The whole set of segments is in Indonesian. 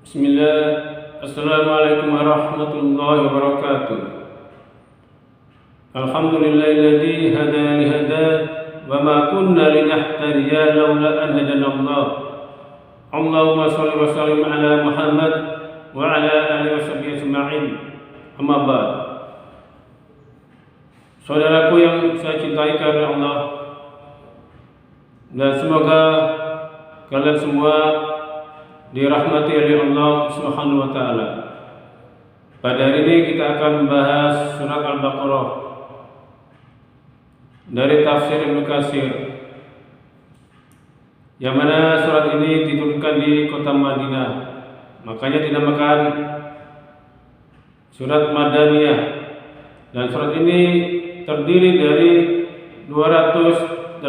Bismillah. Assalamualaikum warahmatullahi wabarakatuh. Alhamdulillahilladzi hadana li hada wa ma kunna linahtadiya laula an hadana Allah. Allahumma shalli wa sallim ala Muhammad wa ala alihi washabbihi ajma'in. Amma ba'd. Saudaraku yang saya cintai karena Allah, dan semoga kalian semua dirahmati oleh Allah Subhanahu wa taala. Pada hari ini kita akan membahas surat Al-Baqarah dari tafsir Ibnu Katsir, yang mana surat ini diturunkan di kota Madinah. Makanya dinamakan surat Madaniyah. Dan surat ini terdiri dari 286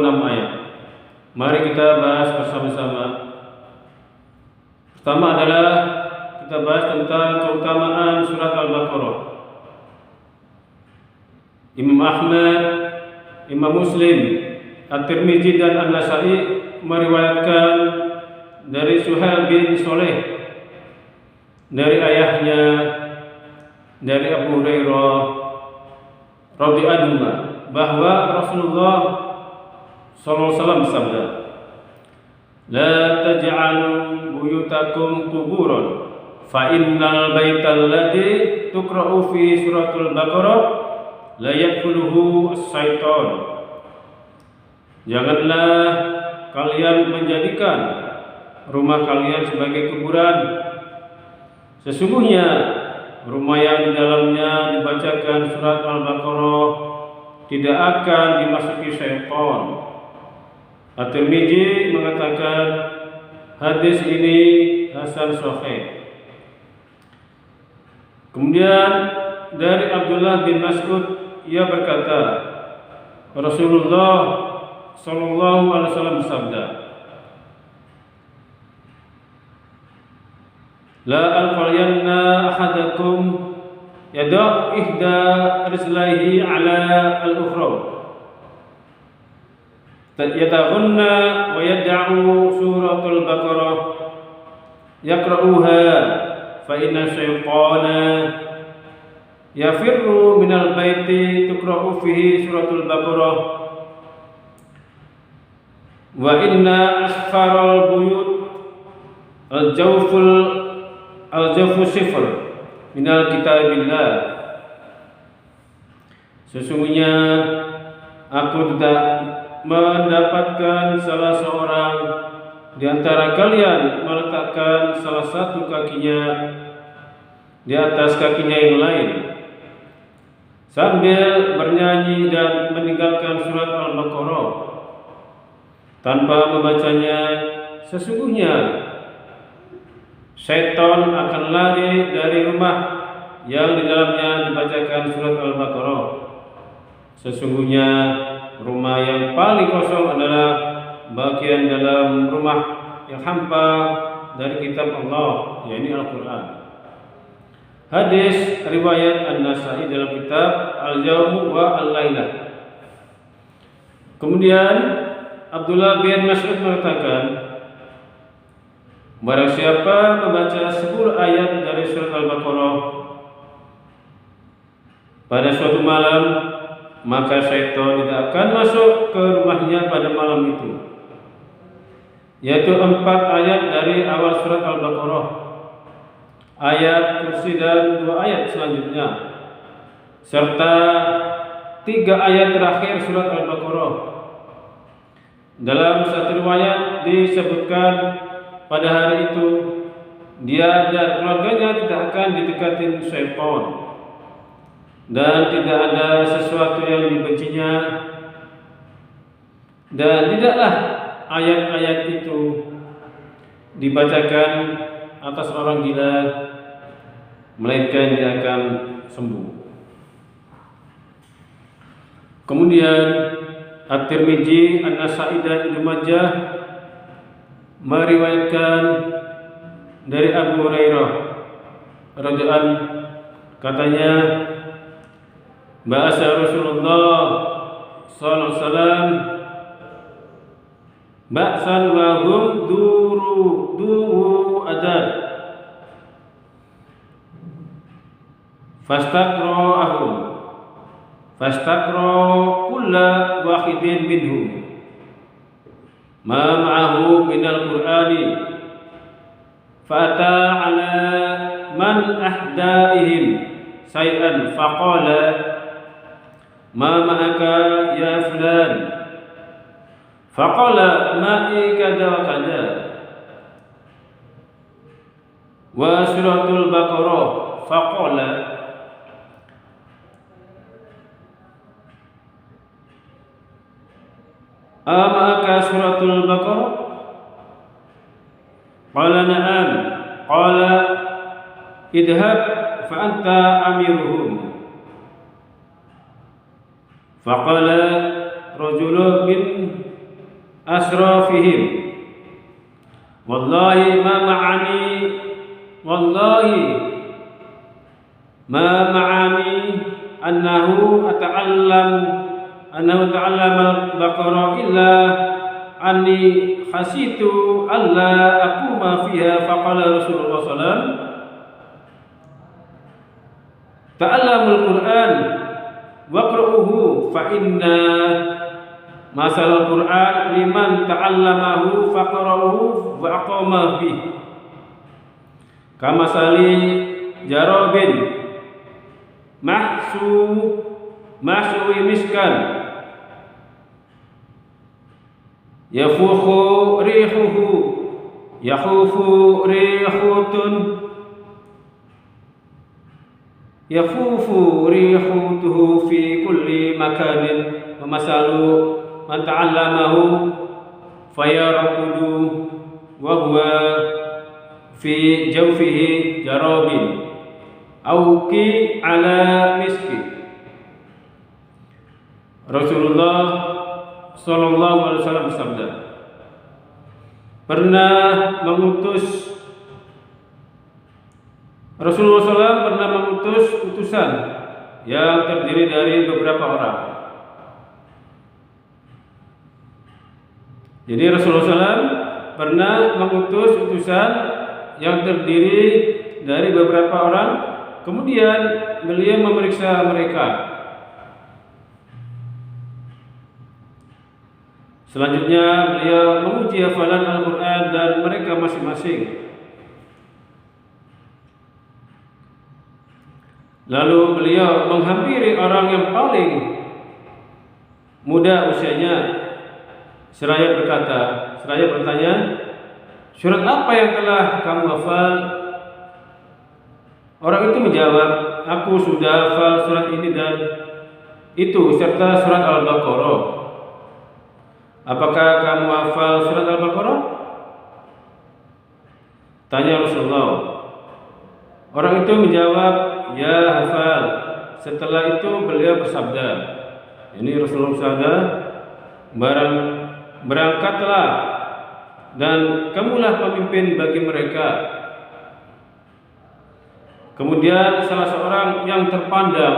ayat. Mari kita bahas bersama-sama. Pertama adalah kita bahas tentang keutamaan surat Al-Baqarah. Imam Ahmad, Imam Muslim, At-Tirmidzi dan An-Nasa'i meriwayatkan dari Suhail bin Shalih dari ayahnya, dari Abu Hurairah radhiyallahu anhu, bahwa Rasulullah sallallahu alaihi wasallam bersabda, "La taj'alu buyutakum quburan, fa innal baital ladzi tuqra'u fi suratul Baqarah la yadkhuluhu as-syaitan." Janganlah kalian menjadikan rumah kalian sebagai kuburan. Sesungguhnya rumah yang di dalamnya dibacakan surat Al-Baqarah tidak akan dimasuki syaitan. At-Tirmidzi mengatakan hadis ini hasan sahih. Kemudian dari Abdullah bin Mas'ud, ia berkata, Rasulullah sallallahu alaihi wasallam bersabda, "La alqayanna ahadakum yada'u ihda rizlaihi ala al-ukhra yataghanna wa yad'u suratul Baqarah yaqra'uha fa inna syaitana yafirru minal baiti tuqra'u fihi suratul Baqarah wa inna asfaral buyut al-jawfu sifr minal kitabillah." Sesungguhnya aku tidak mendapatkan salah seorang di antara kalian meletakkan salah satu kakinya di atas kakinya yang lain sambil bernyanyi dan meninggalkan surat Al-Baqarah tanpa membacanya. Sesungguhnya syaitan akan lari dari rumah yang di dalamnya dibacakan surat Al-Baqarah. Sesungguhnya rumah yang paling kosong adalah bagian dalam rumah yang hampa dari kitab Allah, yaitu Al-Quran. Hadis riwayat An-Nasa'i dalam kitab Al-Jawm wa Al-Lailah. Kemudian Abdullah bin Mas'ud mengatakan, barang siapa membaca 10 ayat dari surat Al-Baqarah pada suatu malam, maka syaitan tidak akan masuk ke rumahnya pada malam itu, yaitu 4 ayat dari awal surat Al-Baqarah, ayat kursi dan 2 ayat selanjutnya, serta 3 ayat terakhir surat Al-Baqarah. Dalam satu riwayat disebutkan pada hari itu dia dan keluarganya tidak akan didekatin syaitan, dan tidak ada sesuatu yang dibencinya, dan tidaklah ayat-ayat itu dibacakan atas orang gila, melainkan dia akan sembuh. Kemudian At-Tirmidzi, An-Nasa'i dan Ibnu Majah meriwayatkan dari Abu Hurairah radhiyallahu anhu, katanya, bahasa Rasulullah sallallahu alaihi wasallam ba'san wa hum duru adad fastaqra'ahum fastaqra kulla wahidin minhum ma ma'ahu minal qur'ani fa'ata ala man ahdaihim say'an faqala ma ma'aka ya fulan faqala ma'i kada wa kada wa suratul baqarah faqala ma'aka suratul baqarah qala na'am qala idhab fa anta amiruhum faqala rajulun min asrafihim wallahi ma ma'ani annahu ta'allama al-baqarah illa anni khasitu alla aquma fiha faqala Rasulullah sallallahu alaihi wasallam ta'allamul Qur'an waqra'uhu fa inna masalul Qur'an liman ta'allamahu faqra'uhu wa aqama bihi kama sali jarabin mahsuwi miskan yafuhu rihutuhu fi kulli makanin wa masalu man ta'allamahu fayarakudu wa huwa fi jawfihi jarabin auki ala miski. Rasulullah sallallahu alaihi wasallam bersabda, Rasulullah SAW pernah mengutus utusan yang terdiri dari beberapa orang. Jadi Rasulullah SAW pernah mengutus utusan yang terdiri dari beberapa orang. Kemudian beliau memeriksa mereka. Selanjutnya beliau menguji hafalan Al-Quran dan mereka masing-masing. Lalu beliau menghampiri orang yang paling muda usianya. Seraya bertanya, surat apa yang telah kamu hafal? Orang itu menjawab, aku sudah hafal surat ini dan itu serta surat Al-Baqarah. Apakah kamu hafal surat Al-Baqarah? Tanya Rasulullah. Orang itu menjawab, ya hafal. Setelah itu beliau bersabda, ini Rasulullah bersabda, berangkatlah dan kamulah pemimpin bagi mereka. Kemudian salah seorang yang terpandang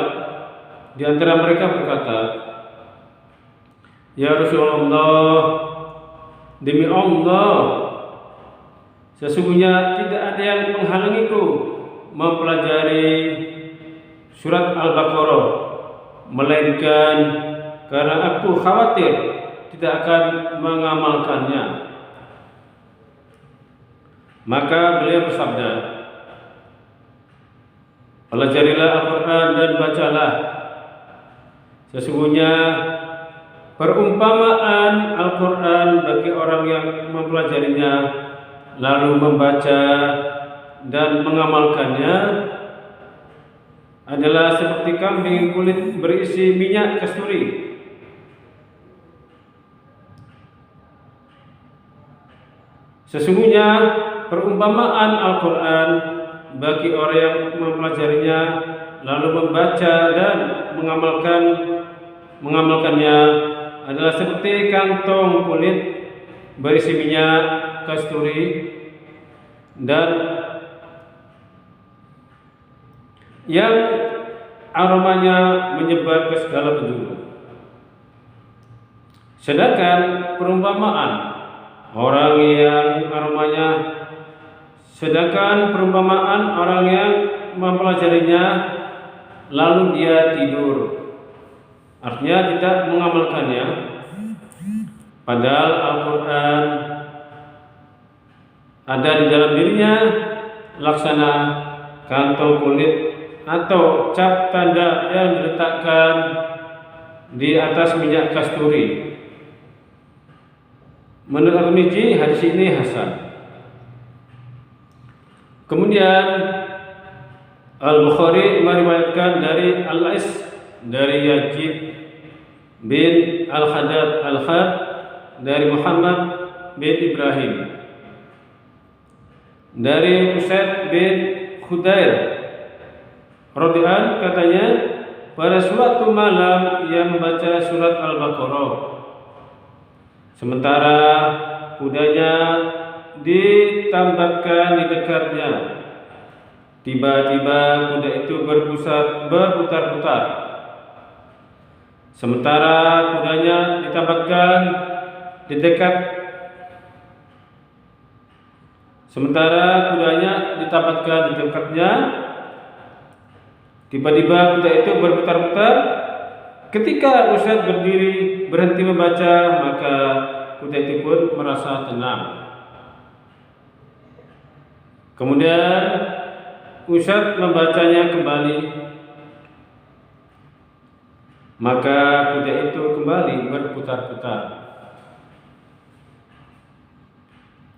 di antara mereka berkata, ya Rasulullah, demi Allah, sesungguhnya tidak ada yang menghalangiku mempelajari surat Al-Baqarah, melainkan karena aku khawatir tidak akan mengamalkannya. Maka beliau bersabda, pelajarilah Al-Quran dan bacalah. Sesungguhnya perumpamaan Al-Quran bagi orang yang mempelajarinya lalu membaca dan mengamalkannya adalah seperti kambing kulit berisi minyak kasturi. Sesungguhnya perumpamaan Al-Quran bagi orang yang mempelajarinya lalu membaca dan mengamalkannya adalah seperti kantong kulit berisi minyak kasturi dan yang aromanya menyebar ke segala penjuru. Sedangkan perumpamaan orang yang mempelajarinya lalu dia tidur. Artinya tidak mengamalkannya. Padahal Al-Quran ada di dalam dirinya laksana kantong kulit atau cap tanda yang diletakkan di atas minyak kasturi. Menurut At-Tirmidzi, hadis ini hasan. Kemudian Al-Bukhari meriwayatkan dari Al-Ais dari Yazid bin Al-Haddad Al-Had dari Muhammad bin Ibrahim dari Usaid bin Khudair radhiyallahu katanya, pada suatu malam ia membaca surat Al-Baqarah sementara kudanya ditambatkan di dekatnya. Tiba-tiba kuda itu berputar-putar. Sementara kudanya ditambatkan di dekat. Sementara kudanya ditambatkan di dekatnya. Tiba-tiba kuda itu berputar-putar. Ketika Usaid berdiri berhenti membaca, maka kuda itu pun merasa tenang. Kemudian Usaid membacanya kembali, maka kuda itu kembali berputar-putar.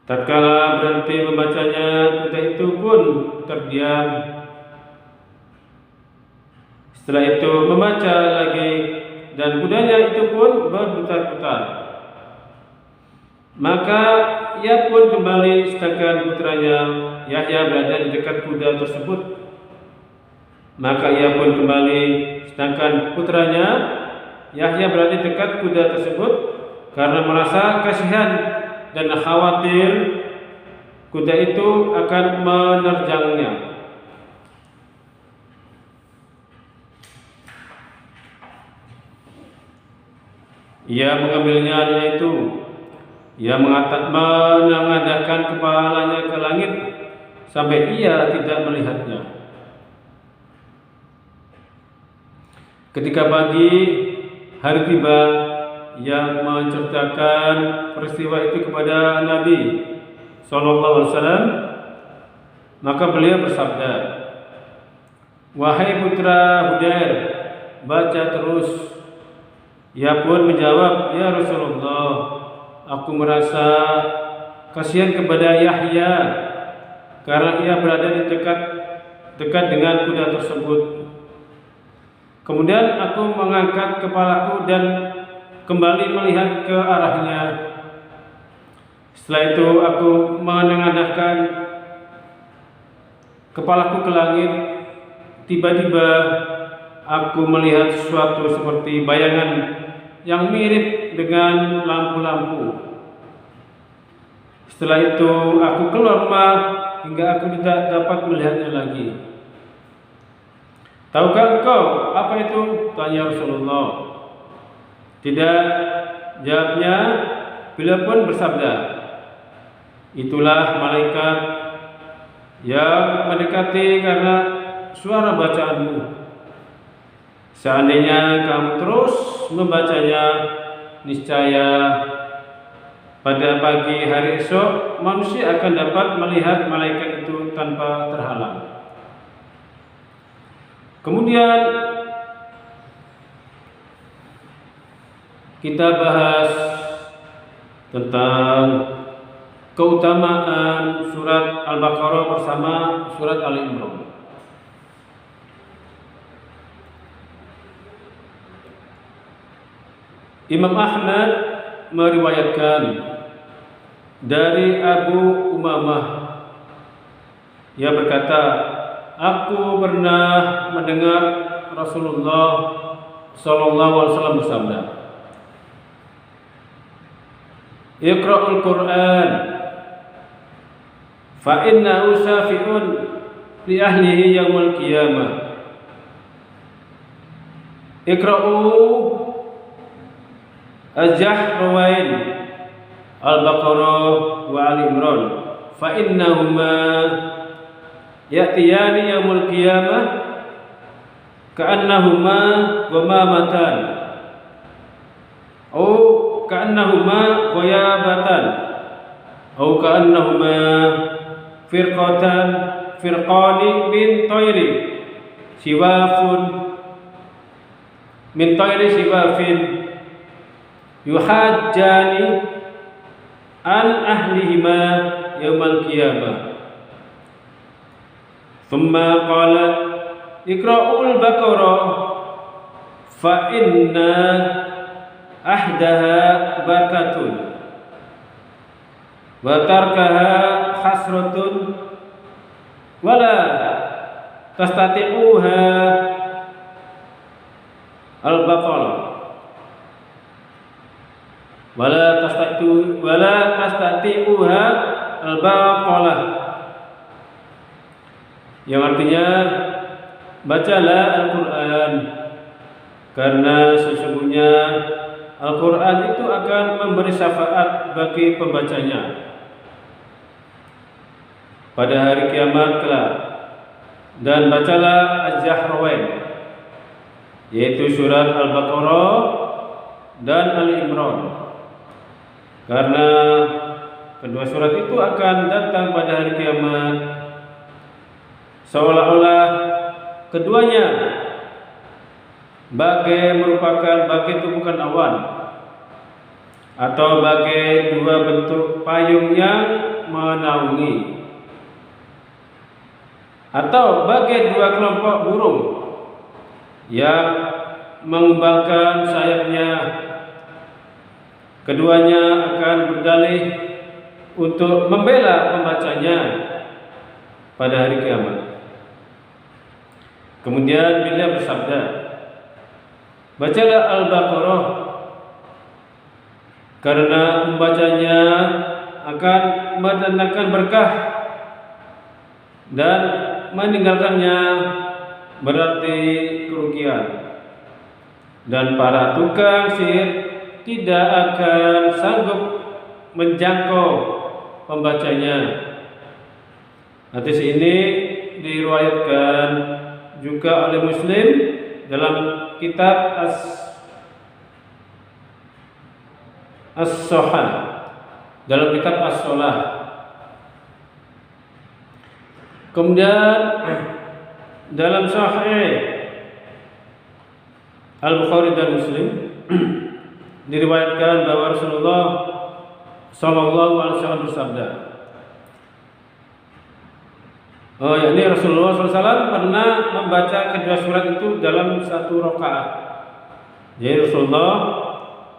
Tatkala berhenti membacanya, kuda itu pun terdiam. Setelah itu membaca lagi dan kudanya itu pun berputar-putar. Maka ia pun kembali sedangkan putranya Yahya berada di dekat kuda tersebut. Maka ia pun kembali sedangkan putranya Yahya berada di dekat kuda tersebut karena merasa kasihan dan khawatir kuda itu akan menerjangnya. Ia mengambilnya yaitu ia mengadahkan kepalanya ke langit sampai ia tidak melihatnya. Ketika pagi hari tiba, ia menceritakan peristiwa itu kepada Nabi Sallallahu Alaihi Wasallam. Maka beliau bersabda, "Wahai putra Hudair, baca terus." Ia pun menjawab, "Ya Rasulullah, aku merasa kasihan kepada Yahya karena ia berada di dekat dengan kuda tersebut." Kemudian aku mengangkat kepalaku dan kembali melihat ke arahnya. Setelah itu aku menengadahkan kepalaku ke langit. Tiba-tiba aku melihat sesuatu seperti bayangan yang mirip dengan lampu-lampu. Setelah itu aku keluar rumah hingga aku tidak dapat melihatnya lagi. "Tahukah engkau apa itu?" tanya Rasulullah. "Tidak," jawabnya. Beliau pun bersabda, "Itulah malaikat yang mendekati karena suara bacaanmu. Seandainya kamu terus membacanya, niscaya pada pagi hari esok manusia akan dapat melihat malaikat itu tanpa terhalang." Kemudian kita bahas tentang keutamaan surat Al-Baqarah bersama surat Ali Imran. Imam Ahmad meriwayatkan dari Abu Umamah, ia berkata, "Aku pernah mendengar Rasulullah sallallahu alaihi wasallam bersabda, Iqra'ul Qur'an fa innahu syafi'un li ahlihi yaumil qiyamah." Iqra'u Az-Zahrawain Al-Baqarah wa Ali Imran fa innahuma ya'tiyani yaumil qiyamah ka'annahuma ghamamatan au ka'annahuma ghayabatan au ka'annahuma firqani min tayri siwafin yuhajjani an ahlihima yaumal qiyamah. Thumma qala iqra'ul baqarah fa inna ahdaha barakatun wa tarkaha hasratun wala tastati'uha al-baqarah wala tastati'uha al-baqarah, yang artinya bacalah Al-Quran karena sesungguhnya Al-Quran itu akan memberi syafaat bagi pembacanya pada hari kiamat kelak. Dan bacalah Az-Zahrawain, yaitu surat Al-Baqarah dan Al-Imran, karena kedua surat itu akan datang pada hari kiamat seolah-olah keduanya merupakan bagai tumpukan awan atau bagai dua bentuk payung yang menaungi, atau bagai dua kelompok burung yang mengembangkan sayapnya. Keduanya akan berdalih untuk membela pembacanya pada hari kiamat. Kemudian beliau bersabda, bacalah Al-Baqarah karena membacanya akan mendatangkan berkah dan meninggalkannya berarti kerugian, dan para tukang sihir tidak akan sanggup menjangkau pembacanya. Hadis ini diriwayatkan juga oleh Muslim dalam kitab As-Sohah, dalam kitab As-Solah. Kemudian dalam Sahih Al-Bukhari dan Muslim diriwayatkan bahwa Rasulullah sallallahu alaihi wasallam bersabda, yakni Rasulullah SAW pernah membaca kedua surat itu dalam satu rakaat. Jadi Rasulullah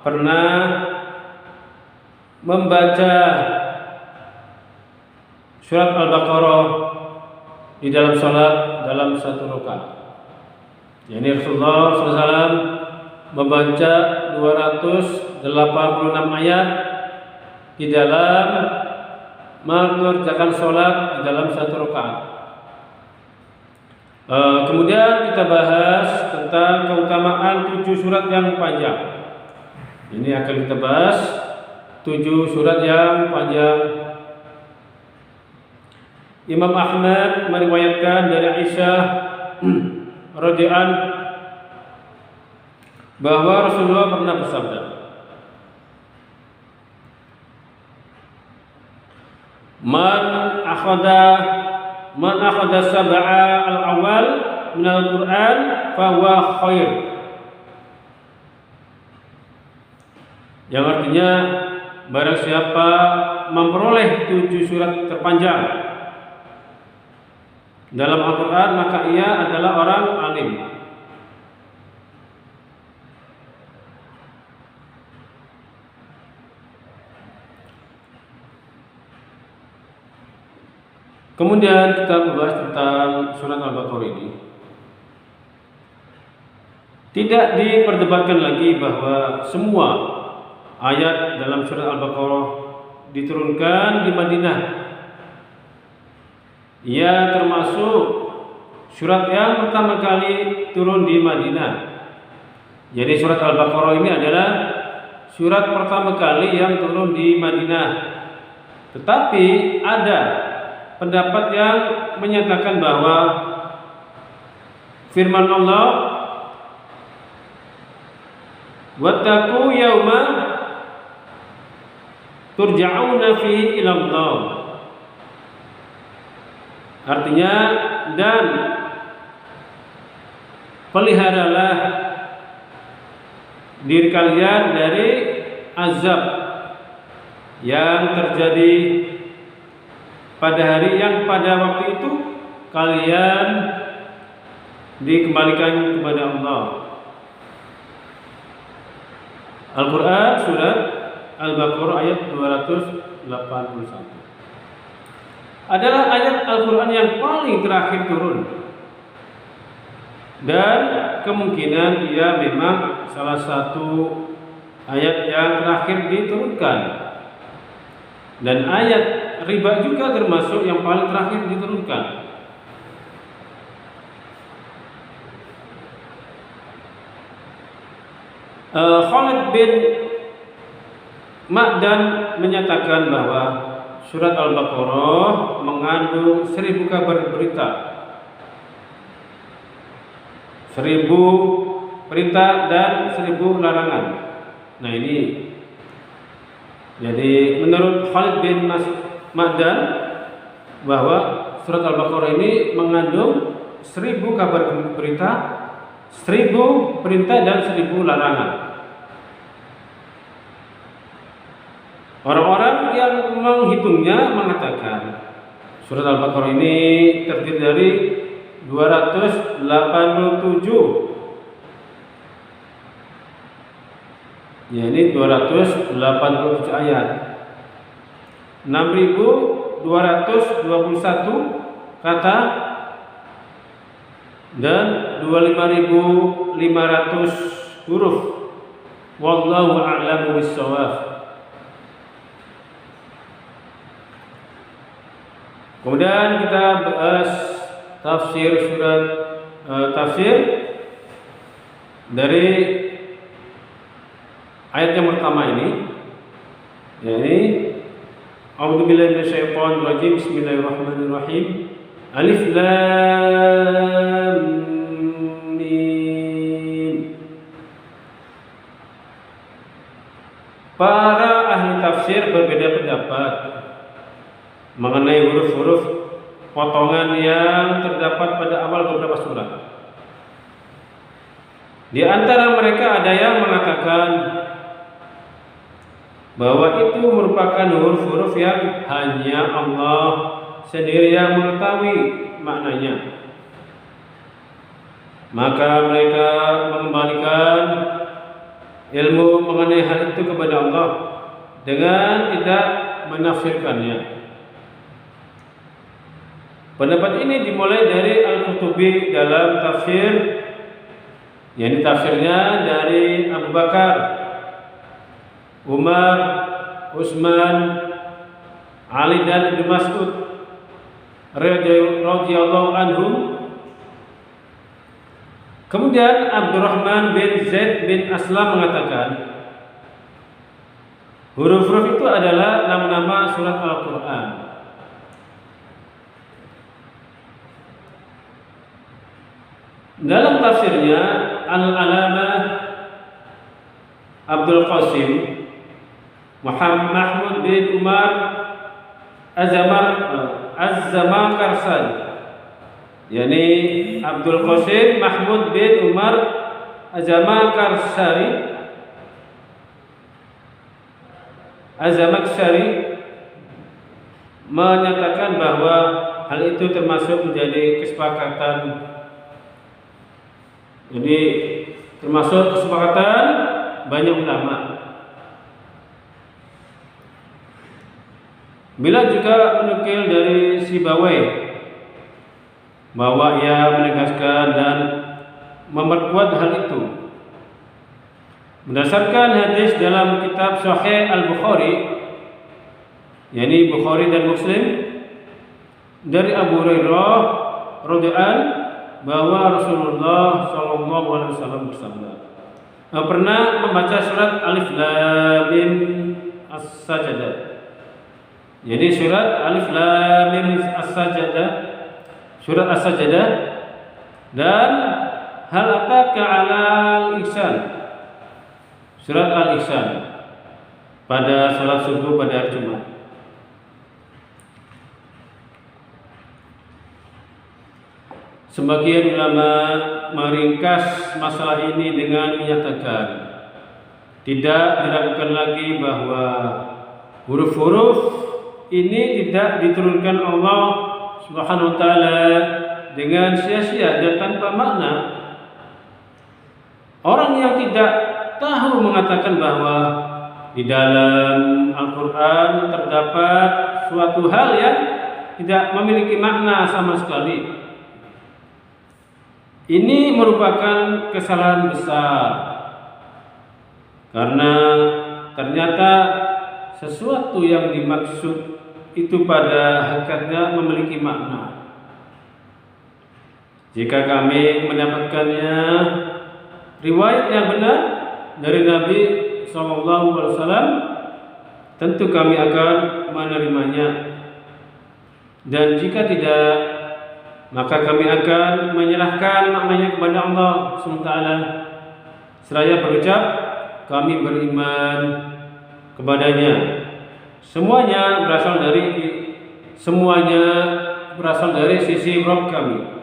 pernah membaca surat Al-Baqarah di dalam salat dalam satu rakaat. Jadi Rasulullah SAW membaca 286 ayat di dalam mengerjakan sholat di dalam satu rakaat. Kemudian kita bahas tentang keutamaan 7 surat yang panjang. Ini akan kita bahas 7 surat yang panjang. Imam Ahmad meriwayatkan dari Aisyah radhiyallahu bahwa Rasulullah pernah bersabda, Man akhadha sab'a al-awwal min al-Qur'an fa huwa khair. Yang artinya barang siapa memperoleh 7 surat terpanjang dalam Al-Qur'an maka ia adalah orang alim. Kemudian kita membahas tentang surat Al-Baqarah ini. Tidak diperdebatkan lagi bahwa semua ayat dalam surat Al-Baqarah diturunkan di Madinah. Ia termasuk surat yang pertama kali turun di Madinah. Jadi surat Al-Baqarah ini adalah surat pertama kali yang turun di Madinah. Tetapi ada pendapat yang menyatakan bahwa firman Allah, wattaqu yauma turja'una fihi ila Allah. Artinya, dan peliharalah diri kalian dari azab yang terjadi pada hari yang pada waktu itu kalian dikembalikan kepada Allah. Al-Quran surat Al-Baqarah ayat 281 adalah ayat Al-Quran yang paling terakhir turun, dan kemungkinan ia memang salah satu ayat yang terakhir diturunkan, dan ayat riba juga termasuk yang paling terakhir diturunkan. Khalid bin Ma'dan menyatakan bahwa surat Al-Baqarah mengandung 1000 kabar berita, 1000 perintah dan 1000 larangan. Nah ini, jadi menurut Khalid bin Ma'dan bahwa surat Al-Baqarah ini mengandung 1000 kabar berita, 1000 perintah dan 1000 larangan. Orang-orang yang menghitungnya mengatakan surat Al-Baqarah ini terdiri dari 287, yakni 287 ayat, 6.221 kata, dan 25.500 huruf. Wallahu a'lamu bissawab. Kemudian kita bahas tafsir dari ayat yang pertama ini, yakni A'udzubillahi minasyaitonir rajim. Bismillahirrahmanirrahim. Alif Lam Mim. Para ahli tafsir berbeda pendapat mengenai huruf-huruf potongan yang terdapat pada awal beberapa surat. Di antara mereka ada yang mengatakan bahwa itu merupakan huruf-huruf yang hanya Allah sendiri yang mengetahui maknanya. Maka mereka mengembalikan ilmu mengenai hal itu kepada Allah dengan tidak menafsirkannya. Pendapat ini dimulai dari Al-Qurtubi dalam tafsir, yakni tafsirnya dari Abu Bakar, Umar, Utsman, Ali dan Ibnu Mas'ud radhiyallahu anhum. Kemudian Abdurrahman bin Zaid bin Aslam mengatakan huruf-huruf itu adalah nama-nama surat Al-Quran. Dalam tafsirnya Al-Alamah Abdul Qasim Mahmud bin Umar Az-Zamakhsyari, yakni Abdul Qasim Mahmud bin Umar Az-Zamakhsyari menyatakan bahwa hal itu termasuk menjadi kesepakatan. Jadi termasuk kesepakatan banyak ulama. Bila juga menukil dari Sibawai bahwa ia menegaskan dan memperkuat hal itu berdasarkan hadis dalam kitab Sahih Al-Bukhari, yakni Bukhari dan Muslim, dari Abu Hurairah radhiyallahu bahwa Rasulullah SAW bersabda, pernah membaca surat Alif Lam Mim As-Sajdah. Jadi surat Alif Lam Mim As-Sajdah, surat As-Sajdah Dan hal ataka 'alal ihsan, surat Al-Ihsan pada salat subuh pada hari Jumat. Sebagian ulama meringkas masalah ini dengan menyatakan tidak diragukan lagi bahwa huruf-huruf ini tidak diturunkan Allah Subhanahu wa taala dengan sia-sia dan tanpa makna. Orang yang tidak tahu mengatakan bahwa di dalam Al-Quran terdapat suatu hal yang tidak memiliki makna sama sekali. Ini merupakan kesalahan besar, karena ternyata sesuatu yang dimaksud itu pada hakikatnya memiliki makna. Jika kami mendapatkannya riwayat yang benar dari Nabi SAW, tentu kami akan menerimanya. Dan jika tidak, maka kami akan menyerahkan maknanya kepada Allah SWT. Seraya berucap, kami beriman kepadanya. Semuanya berasal dari sisi Rabb kami.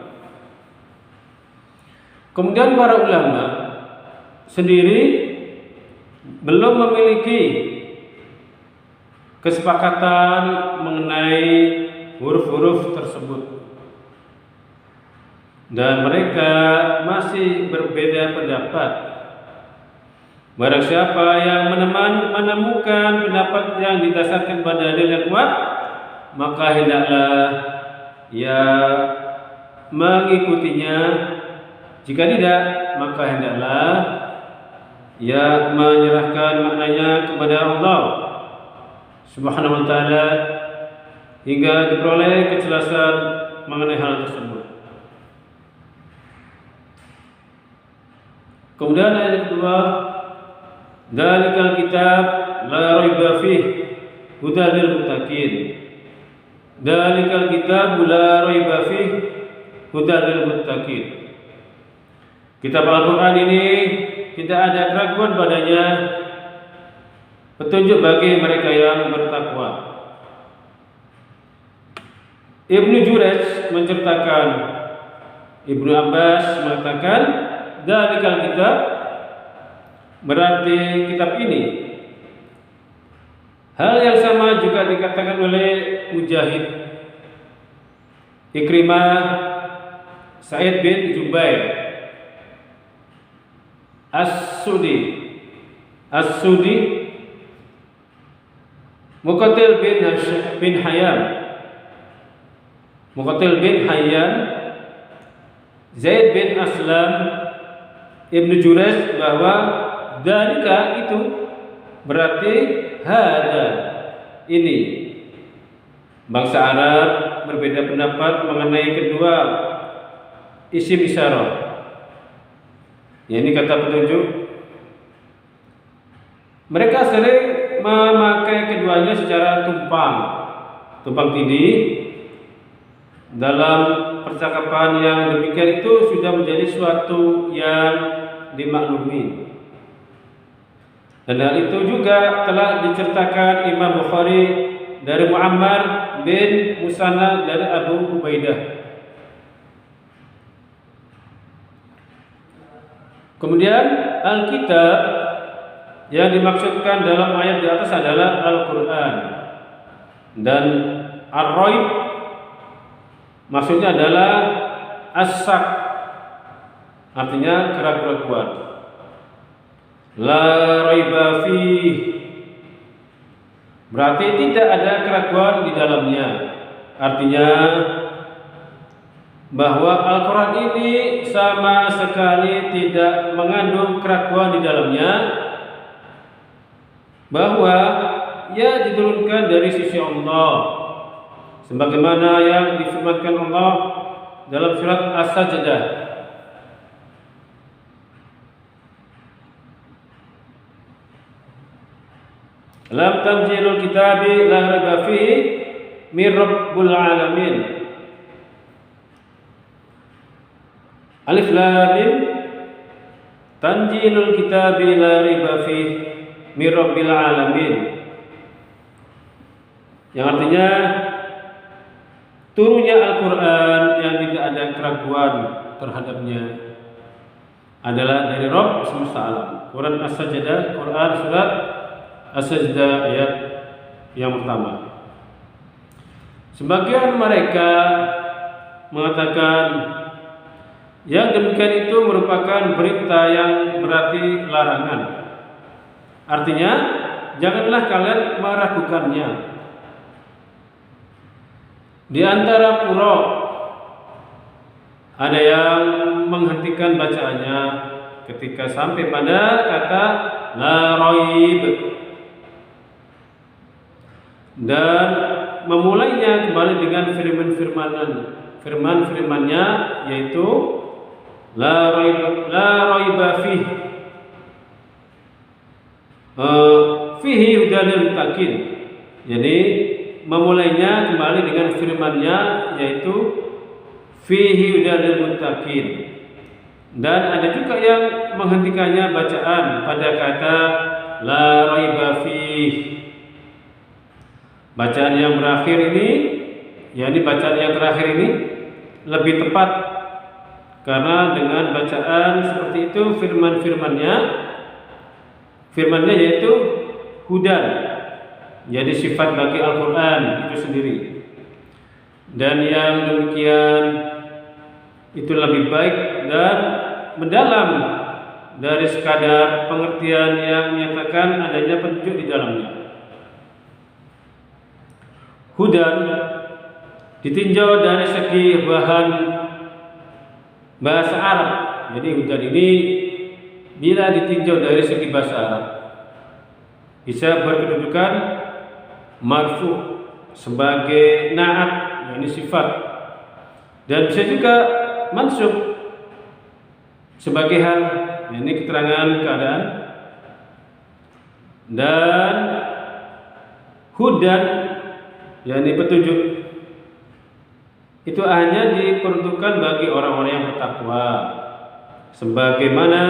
Kemudian para ulama sendiri belum memiliki kesepakatan mengenai huruf-huruf tersebut, dan mereka masih berbeda pendapat. Barang siapa yang menemukan pendapat yang didasarkan pada dalil yang kuat, maka hendaklah ia mengikutinya. Jika tidak, maka hendaklah ia menyerahkan maknanya kepada Allah Subhanahu wa taala hingga diperoleh kejelasan mengenai hal tersebut. Kemudian ayat kedua, Dzalikal kitab la raiba fih hudal lil muttaqin. Dzalikal kitab la raiba fih hudal lil muttaqin. Kitab Al-Quran ini tidak ada keraguan padanya, petunjuk bagi mereka yang bertakwa. Ibnu Jurayj menceritakan, Ibnu Abbas mengatakan, Dzalikal kitab berarti kitab ini. Hal yang sama juga dikatakan oleh Mujahid, Ikrimah, Sa'id bin Jubair, As-Sudi, Muqatil bin Hayyan, Zaid bin Aslam, Ibnu Jurayj bahwa dalika itu berarti hada ini. Bangsa Arab berbeda pendapat mengenai kedua isim isyarah. Ini kata petunjuk. Mereka sering memakai keduanya secara tumpang tindih. Dalam percakapan yang demikian itu sudah menjadi suatu yang dimaklumi. Dan hal itu juga telah diceritakan Imam Bukhari dari Muammar bin Musanna dari Abu Ubaidah. Kemudian Alkitab yang dimaksudkan dalam ayat di atas adalah Al-Quran, dan Ar-Raib maksudnya adalah as-sak, artinya keraguan. La raiba fih berarti tidak ada keraguan di dalamnya, artinya bahwa Al-Quran ini sama sekali tidak mengandung keraguan di dalamnya, bahwa ia diturunkan dari sisi Allah, sebagaimana yang difirmankan Allah dalam surat As-Sajdah. Lam tanzilul kitabi la raiba fihi mir rabbul alamin. Alif Lam Mim Tanzilul kitabi la raiba fih mir rabbil alamin, yang artinya turunnya Al-Quran yang tidak ada keraguan terhadapnya adalah dari Rabb semesta alam. Quran As-Sajdah, Quran surat As-Sajdah ayat yang pertama. Sebagian mereka mengatakan yang demikian itu merupakan berita yang berarti larangan. Artinya, janganlah kalian meragukannya. Di antara qurra ada yang menghentikan bacaannya ketika sampai pada kata la raib dan memulainya kembali dengan firman-firmannya yaitu la raiba fihi hudan lil muttaqin. Jadi memulainya kembali dengan firman-Nya yaitu fihi hudan lil muttaqin. Dan ada juga yang menghentikannya bacaan pada kata la raiba fihi. Bacaan yang berakhir ini, yakni bacaan yang terakhir ini lebih tepat karena dengan bacaan seperti itu firman-firmannya yaitu hudan, jadi sifat bagi Al-Quran itu sendiri. Dan yang demikian itu lebih baik dan mendalam dari sekadar pengertian yang menyatakan adanya petunjuk di dalamnya. Hudan ditinjau dari segi bahan bahasa Arab. Jadi hudan ini bila ditinjau dari segi bahasa Arab bisa berkedudukan marfu sebagai na'at, yakni sifat, dan bisa juga mansub sebagai hal, yakni keterangan keadaan. Dan hudan yakni petunjuk itu hanya diperuntukkan bagi orang-orang yang bertakwa, sebagaimana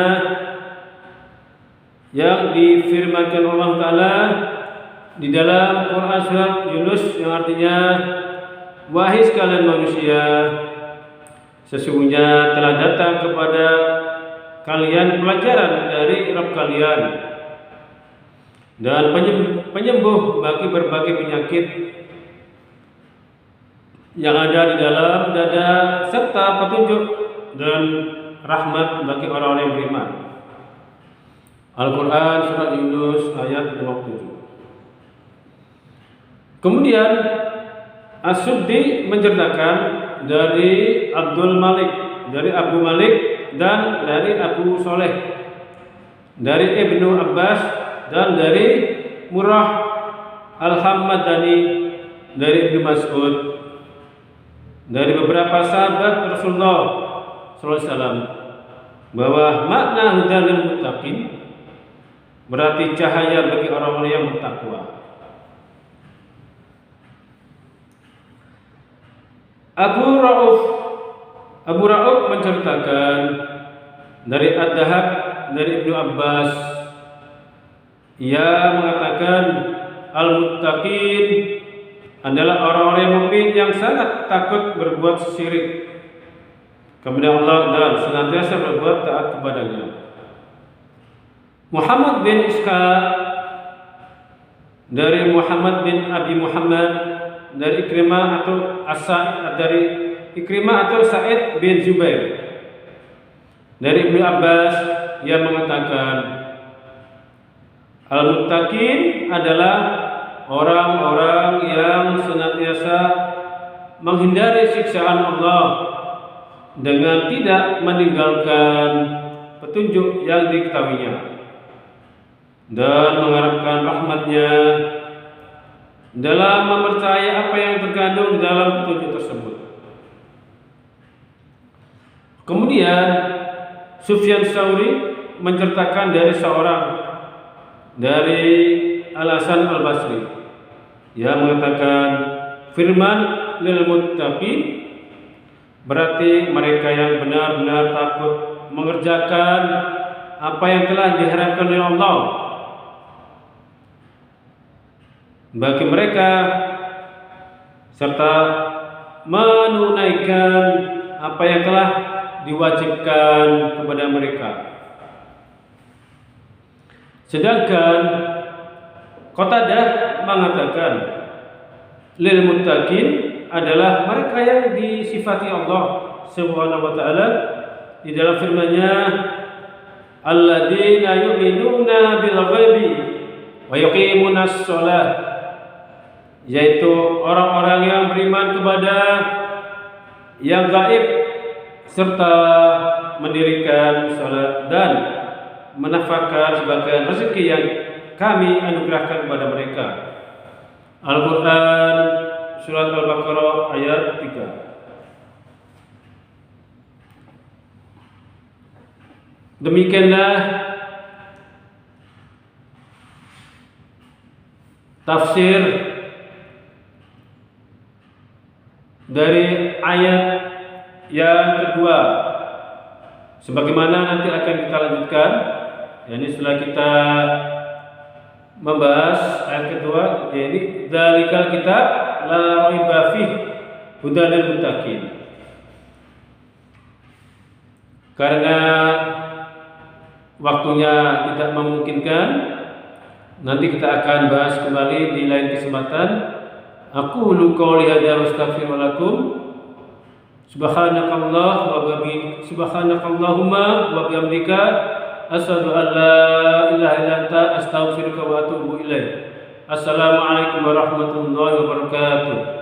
yang difirmankan Allah Ta'ala di dalam Quran surat Yunus, yang artinya wahai sekalian manusia, sesungguhnya telah datang kepada kalian pelajaran dari Rabb kalian dan penyembuh bagi berbagai penyakit yang ada di dalam dada, serta petunjuk dan rahmat bagi orang-orang yang beriman. Al-Quran surat Yunus ayat 57. Kemudian As-Suddi menceritakan dari Abdul Malik, dari Abu Malik, dan dari Abu Soleh, dari Ibnu Abbas, dan dari Murrah Al-Hammadani, dari Ibnu Mas'ud, dari beberapa sahabat Rasulullah SAW, bahwa makna hudan lil muttaqin berarti cahaya bagi orang-orang yang bertakwa. Abu Rauf menceritakan dari Ad-Dahab, dari Ibnu Abbas, ia mengatakan al-muttaqin adalah orang-orang yang mukmin yang sangat takut berbuat syirik kepada Allah dan senantiasa berbuat taat kepadanya. Muhammad bin Ishaq dari Muhammad bin Abi Muhammad dari Ikrimah atau dari Ikrimah atau Sa'id bin Zubair dari Ibnu Abbas, ia mengatakan al-muttaqin adalah orang-orang yang senantiasa menghindari siksaan Allah dengan tidak meninggalkan petunjuk yang diketahuinya dan mengharapkan rahmatnya dalam mempercayai apa yang terkandung di dalam petunjuk tersebut. Kemudian Sufyan Tsauri menceritakan dari seorang dari Al-Hasan Al-Basri, ia mengatakan firman lil muttaqin berarti mereka yang benar-benar takut mengerjakan apa yang telah diharamkan oleh Allah. Bagi mereka serta menunaikan apa yang telah diwajibkan kepada mereka. Sedangkan Qatadah mengatakan lil muttaqin adalah mereka yang disifati Allah Subhanahu wa taala di dalam firman-Nya, alladzina yu'minuna bil ghaibi wa yuqimunas shalah, yaitu orang-orang yang beriman kepada yang gaib serta mendirikan salat dan menafkahkan sebagian rezeki yang kami anugerahkan kepada mereka. Al-Quran Surat Al-Baqarah ayat 3. Demikianlah tafsir dari ayat yang kedua, sebagaimana nanti akan kita lanjutkan. Yani setelah kita membahas ayat kedua, yaitu dzalikal kitab la raiba fihi hudal lil muttaqin. Karena waktunya tidak memungkinkan, nanti kita akan bahas kembali di lain kesempatan. Aku qouli hadza wa astaghfiru lakum. Subhanakallahumma wa bihamdika asyhadu an la ilaha illa anta astaghfiruka wa atubu ilaik. Assalamualaikum warahmatullahi wabarakatuh.